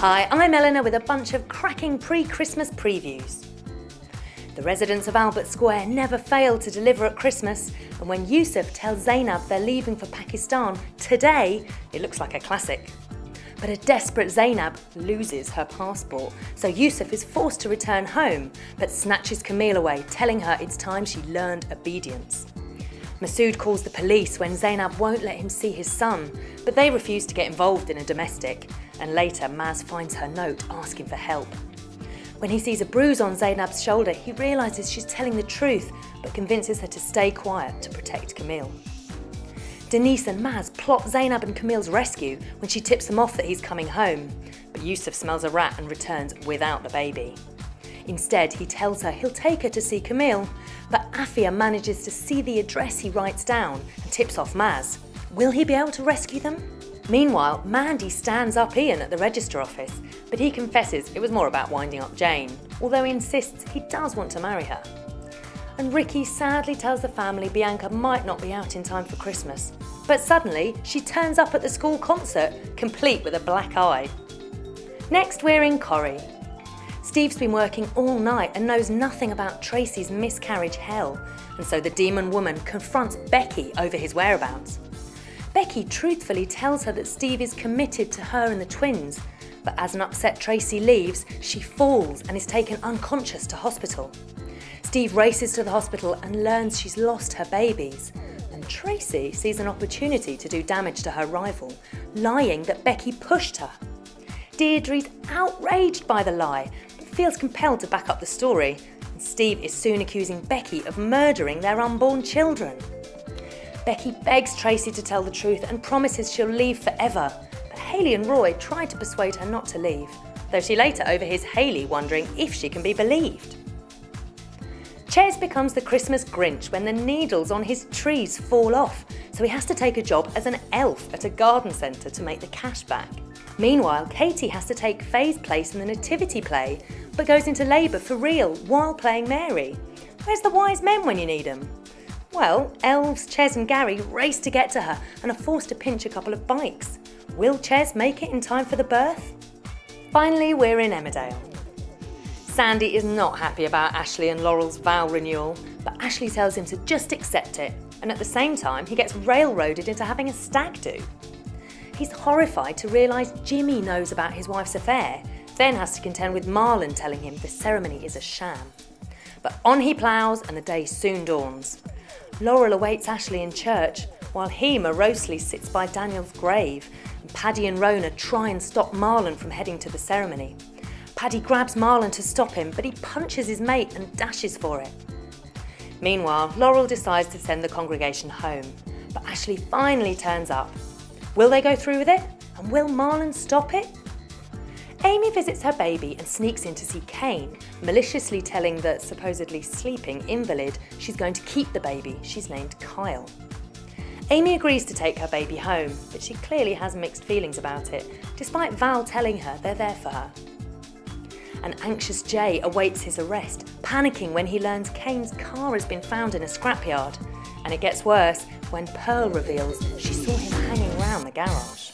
Hi, I'm Eleanor with a bunch of cracking pre-Christmas previews. The residents of Albert Square never fail to deliver at Christmas, and when Yusuf tells Zainab they're leaving for Pakistan today, it looks like a classic. But a desperate Zainab loses her passport, so Yusuf is forced to return home, but snatches Camille away, telling her it's time she learned obedience. Masood calls the police when Zainab won't let him see his son, but they refuse to get involved in a domestic, and later Maz finds her note asking for help. When he sees a bruise on Zainab's shoulder, he realises she's telling the truth, but convinces her to stay quiet to protect Camille. Denise and Maz plot Zainab and Camille's rescue when she tips them off that he's coming home, but Yusuf smells a rat and returns without the baby. Instead, he tells her he'll take her to see Camille, but Afia manages to see the address he writes down and tips off Maz. Will he be able to rescue them? Meanwhile, Mandy stands up Ian at the register office, but he confesses it was more about winding up Jane, although he insists he does want to marry her. And Ricky sadly tells the family Bianca might not be out in time for Christmas, but suddenly she turns up at the school concert, complete with a black eye. Next, we're in Corrie. Steve's been working all night and knows nothing about Tracy's miscarriage hell, and so the demon woman confronts Becky over his whereabouts. Becky truthfully tells her that Steve is committed to her and the twins, but as an upset Tracy leaves, she falls and is taken unconscious to hospital. Steve races to the hospital and learns she's lost her babies, and Tracy sees an opportunity to do damage to her rival, lying that Becky pushed her. Deirdre's outraged by the lie, but feels compelled to back up the story, and Steve is soon accusing Becky of murdering their unborn children. Becky begs Tracy to tell the truth and promises she'll leave forever, but Hayley and Roy try to persuade her not to leave, though she later overhears Hayley wondering if she can be believed. Ches becomes the Christmas Grinch when the needles on his trees fall off, so he has to take a job as an elf at a garden centre to make the cash back. Meanwhile, Katie has to take Faye's place in the nativity play, but goes into labour for real while playing Mary. Where's the wise men when you need them? Well, elves Ches and Gary race to get to her and are forced to pinch a couple of bikes. Will Ches make it in time for the birth? Finally, we're in Emmerdale. Sandy is not happy about Ashley and Laurel's vow renewal, but Ashley tells him to just accept it, and at the same time he gets railroaded into having a stag do. He's horrified to realise Jimmy knows about his wife's affair, then has to contend with Marlon telling him the ceremony is a sham. But on he ploughs and the day soon dawns. Laurel awaits Ashley in church, while he morosely sits by Daniel's grave, and Paddy and Rona try and stop Marlon from heading to the ceremony. Paddy grabs Marlon to stop him, but he punches his mate and dashes for it. Meanwhile, Laurel decides to send the congregation home, but Ashley finally turns up. Will they go through with it? And will Marlon stop it? Amy visits her baby and sneaks in to see Kane, maliciously telling the supposedly sleeping invalid she's going to keep the baby she's named Kyle. Amy agrees to take her baby home, but she clearly has mixed feelings about it, despite Val telling her they're there for her. An anxious Jay awaits his arrest, panicking when he learns Kane's car has been found in a scrapyard. And it gets worse when Pearl reveals she saw him hanging around the garage.